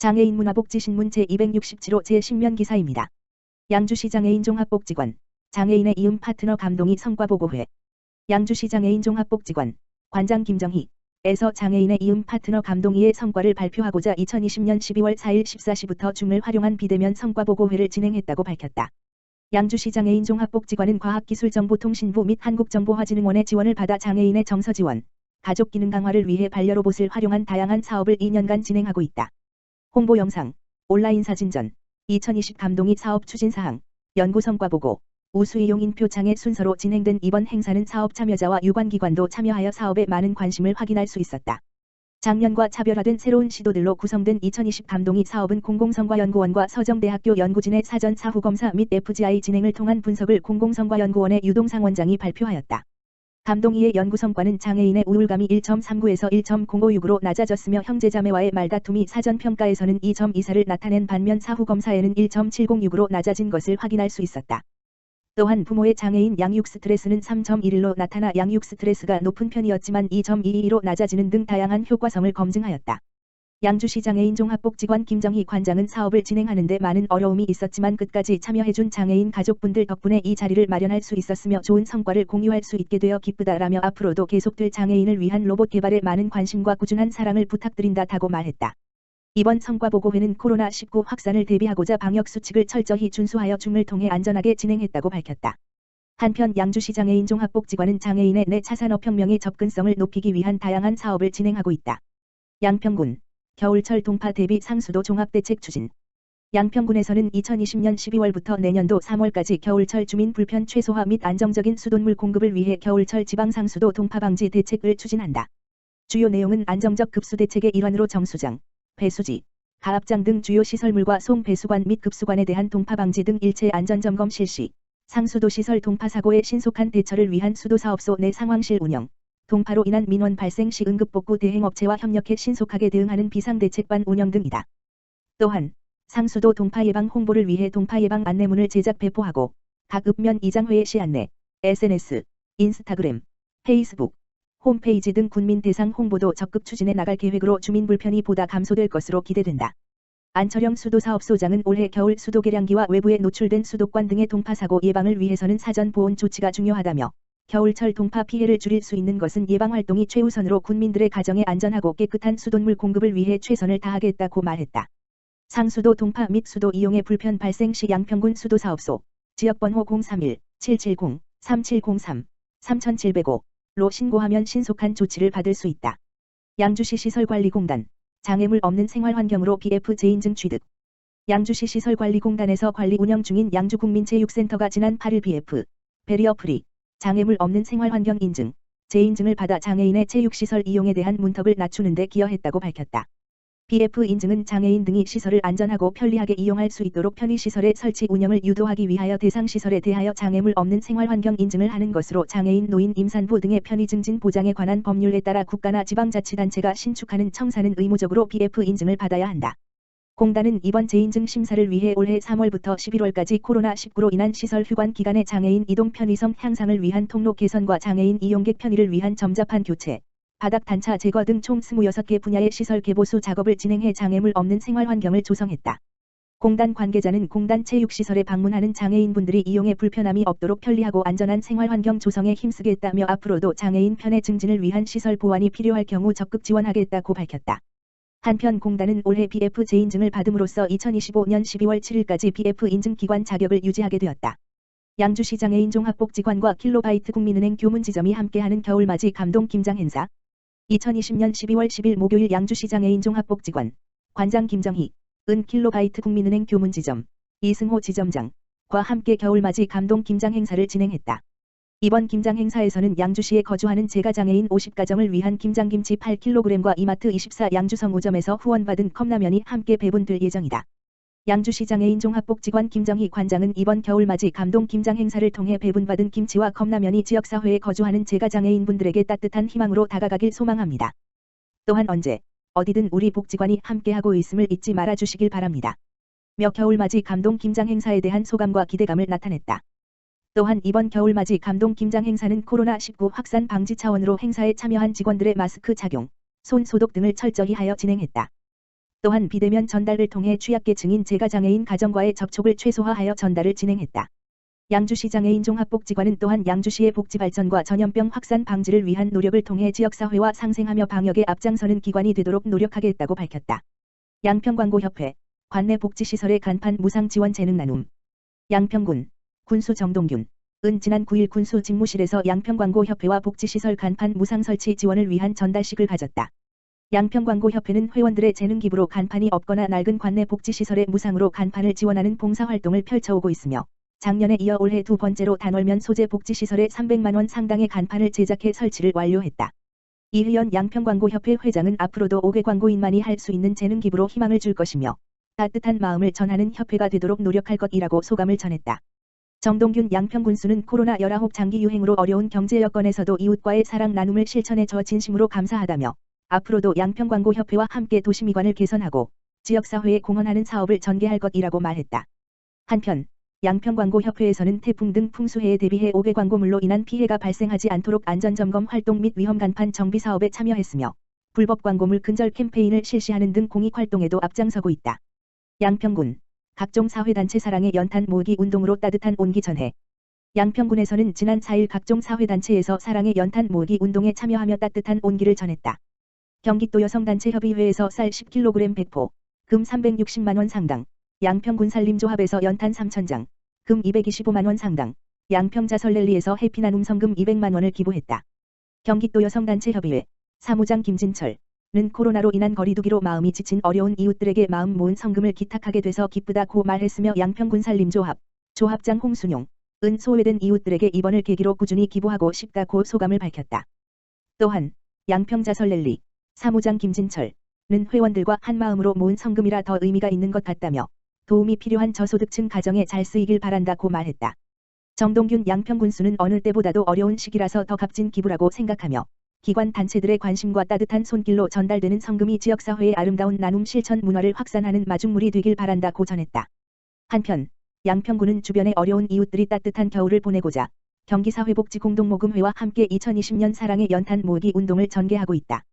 장애인 문화복지신문 제267호 제10면 기사입니다. 양주시 장애인 종합복지관, 장애인의 이음 파트너 감동이 성과보고회. 양주시 장애인 종합복지관, 관장 김정희에서 장애인의 이음 파트너 감동이의 성과를 발표하고자 2020년 12월 4일 14시부터 줌을 활용한 비대면 성과보고회를 진행했다고 밝혔다. 양주시 장애인 종합복지관은 과학기술정보통신부 및 한국정보화진흥원의 지원을 받아 장애인의 정서 지원, 가족 기능 강화를 위해 반려로봇을 활용한 다양한 사업을 2년간 진행하고 있다. 홍보 영상, 온라인 사진전, 2020 감동이 사업 추진사항, 연구 성과 보고, 우수이용 인표창의 순서로 진행된 이번 행사는 사업 참여자와 유관기관도 참여하여 사업에 많은 관심을 확인할 수 있었다. 작년과 차별화된 새로운 시도들로 구성된 2020 감동이 사업은 공공성과연구원과 서정대학교 연구진의 사전 사후검사 및 FGI 진행을 통한 분석을 공공성과연구원의 유동상 원장이 발표하였다. 감동이의 연구 성과는 장애인의 우울감이 1.39에서 1.056으로 낮아졌으며 형제자매와의 말다툼이 사전평가에서는 2.24를 나타낸 반면 사후검사에는 1.706으로 낮아진 것을 확인할 수 있었다. 또한 부모의 장애인 양육 스트레스는 3.11로 나타나 양육 스트레스가 높은 편이었지만 2.22로 낮아지는 등 다양한 효과성을 검증하였다. 양주시 장애인 종합복지관 김정희 관장은 사업을 진행하는 데 많은 어려움이 있었지만 끝까지 참여해준 장애인 가족분들 덕분에 이 자리를 마련할 수 있었으며 좋은 성과를 공유할 수 있게 되어 기쁘다라며 앞으로도 계속될 장애인을 위한 로봇 개발에 많은 관심과 꾸준한 사랑을 부탁드린다고 말했다. 이번 성과보고회는 코로나19 확산을 대비하고자 방역수칙을 철저히 준수하여 줌을 통해 안전하게 진행했다고 밝혔다. 한편 양주시 장애인 종합복지관은 장애인의 내차 산업혁명의 접근성을 높이기 위한 다양한 사업을 진행하고 있다. 양평군 겨울철 동파 대비 상수도 종합대책 추진. 양평군에서는 2020년 12월부터 내년도 3월까지 겨울철 주민 불편 최소화 및 안정적인 수돗물 공급을 위해 겨울철 지방 상수도 동파 방지 대책을 추진한다. 주요 내용은 안정적 급수 대책의 일환으로 정수장, 배수지, 가압장 등 주요 시설물과 송배수관 및 급수관에 대한 동파 방지 등 일체 안전점검 실시, 상수도 시설 동파 사고의 신속한 대처를 위한 수도사업소 내 상황실 운영, 동파로 인한 민원 발생 시 응급복구 대행업체와 협력해 신속하게 대응하는 비상대책반 운영 등이다. 또한 상수도 동파 예방 홍보를 위해 동파 예방 안내문을 제작 배포하고 각 읍면 이장회의 시 안내, SNS, 인스타그램, 페이스북, 홈페이지 등 군민 대상 홍보도 적극 추진해 나갈 계획으로 주민 불편이 보다 감소될 것으로 기대된다. 안철영 수도사업소장은 올해 겨울 수도 계량기와 외부에 노출된 수도관 등의 동파 사고 예방을 위해서는 사전 보온 조치가 중요하다며 겨울철 동파 피해를 줄일 수 있는 것은 예방활동이 최우선으로 군민들의 가정에 안전하고 깨끗한 수돗물 공급을 위해 최선을 다하겠다고 말했다. 상수도 동파 및 수도 이용의 불편 발생 시 양평군 수도사업소, 지역번호 031-770-3703, 3705로 신고하면 신속한 조치를 받을 수 있다. 양주시 시설관리공단, 장애물 없는 생활환경으로 BF제인증 취득. 양주시 시설관리공단에서 관리 운영 중인 양주국민체육센터가 지난 8일 BF, 베리어 프리, 장애물 없는 생활환경 인증, 제인증을 받아 장애인의 체육시설 이용에 대한 문턱을 낮추는 데 기여했다고 밝혔다. BF 인증은 장애인 등이 시설을 안전하고 편리하게 이용할 수 있도록 편의시설의 설치 운영을 유도하기 위하여 대상 시설에 대하여 장애물 없는 생활환경 인증을 하는 것으로 장애인 노인 임산부 등의 편의 증진 보장에 관한 법률에 따라 국가나 지방자치단체가 신축하는 청사는 의무적으로 BF 인증을 받아야 한다. 공단은 이번 재인증 심사를 위해 올해 3월부터 11월까지 코로나19로 인한 시설 휴관 기간의 장애인 이동 편의성 향상을 위한 통로 개선과 장애인 이용객 편의를 위한 점잡한 교체, 바닥 단차 제거 등 총 26개 분야의 시설 개보수 작업을 진행해 장애물 없는 생활환경을 조성했다. 공단 관계자는 공단 체육시설에 방문하는 장애인분들이 이용에 불편함이 없도록 편리하고 안전한 생활환경 조성에 힘쓰겠다며 앞으로도 장애인 편의 증진을 위한 시설 보완이 필요할 경우 적극 지원하겠다고 밝혔다. 한편 공단은 올해 BF 제인증을 받음으로써 2025년 12월 7일까지 BF 인증 기관 자격을 유지하게 되었다. 양주시 장애인 종합복지관과 킬로바이트 국민은행 교문지점이 함께하는 겨울맞이 감동 김장 행사. 2020년 12월 10일 목요일 양주시 장애인 종합복지관, 관장 김정희, 은 킬로바이트 국민은행 교문지점, 이승호 지점장과 함께 겨울맞이 감동 김장 행사를 진행했다. 이번 김장 행사에서는 양주시에 거주하는 재가장애인 50가정을 위한 김장김치 8kg과 이마트 24 양주성 5점에서 후원받은 컵라면이 함께 배분될 예정이다. 양주시 장애인 종합복지관 김정희 관장은 이번 겨울맞이 감동 김장 행사를 통해 배분받은 김치와 컵라면이 지역사회에 거주하는 재가장애인분들에게 따뜻한 희망으로 다가가길 소망합니다. 또한 언제, 어디든 우리 복지관이 함께하고 있음을 잊지 말아주시길 바랍니다. 며 겨울맞이 감동 김장 행사에 대한 소감과 기대감을 나타냈다. 또한 이번 겨울맞이 감동 김장 행사는 코로나19 확산 방지 차원으로 행사에 참여한 직원들의 마스크 착용, 손 소독 등을 철저히 하여 진행했다. 또한 비대면 전달을 통해 취약계층인 재가장애인 가정과의 접촉을 최소화하여 전달을 진행했다. 양주시 장애인 종합복지관은 또한 양주시의 복지 발전과 전염병 확산 방지를 위한 노력을 통해 지역사회와 상생하며 방역에 앞장서는 기관이 되도록 노력하겠다고 밝혔다. 양평광고협회, 관내 복지시설의 간판 무상 지원 재능 나눔. 양평군, 군수 정동균, 은 지난 9일 군수 집무실에서 양평광고협회와 복지시설 간판 무상 설치 지원을 위한 전달식을 가졌다. 양평광고협회는 회원들의 재능 기부로 간판이 없거나 낡은 관내 복지시설에 무상으로 간판을 지원하는 봉사활동을 펼쳐오고 있으며 작년에 이어 올해 두 번째로 단월면 소재 복지시설에 300만원 상당의 간판을 제작해 설치를 완료했다. 이희연 양평광고협회 회장은 앞으로도 5개 광고인만이 할 수 있는 재능 기부로 희망을 줄 것이며 따뜻한 마음을 전하는 협회가 되도록 노력할 것이라고 소감을 전했다. 정동균 양평군수는 코로나19 장기 유행으로 어려운 경제 여건에서도 이웃과의 사랑 나눔을 실천해 저 진심으로 감사하다며 앞으로도 양평광고협회와 함께 도시미관을 개선하고 지역사회에 공헌하는 사업을 전개할 것이라고 말했다. 한편 양평광고협회에서는 태풍 등 풍수해에 대비해 5개 광고물로 인한 피해가 발생하지 않도록 안전점검 활동 및 위험간판 정비 사업에 참여했으며 불법 광고물 근절 캠페인을 실시하는 등 공익활동에도 앞장서고 있다. 양평군, 각종 사회단체 사랑의 연탄 모으기 운동으로 따뜻한 온기 전해. 양평군에서는 지난 4일 각종 사회단체에서 사랑의 연탄 모으기 운동에 참여하며 따뜻한 온기를 전했다. 경기도 여성단체협의회에서 쌀 10kg 100포, 금 360만원 상당, 양평군살림조합에서 연탄 3,000장, 금 225만원 상당, 양평자설랠리에서 해피나눔 성금 200만원을 기부했다. 경기도 여성단체협의회 사무장 김진철 는 코로나로 인한 거리두기로 마음이 지친 어려운 이웃들에게 마음 모은 성금을 기탁하게 돼서 기쁘다고 말했으며 양평군살림조합 조합장 홍순용 은 소외된 이웃들에게 이번을 계기로 꾸준히 기부하고 싶다고 소감을 밝혔다. 또한 양평자설랠리 사무장 김진철 는 회원들과 한마음으로 모은 성금이라 더 의미가 있는 것 같다며 도움이 필요한 저소득층 가정에 잘 쓰이길 바란다고 말했다. 정동균 양평군수는 어느 때보다도 어려운 시기라서 더 값진 기부라고 생각하며 기관 단체들의 관심과 따뜻한 손길로 전달되는 성금이 지역사회의 아름다운 나눔 실천 문화를 확산하는 마중물이 되길 바란다고 전했다. 한편 양평군은 주변의 어려운 이웃들이 따뜻한 겨울을 보내고자 경기사회복지공동모금회와 함께 2020년 사랑의 연탄 모으기 운동을 전개하고 있다.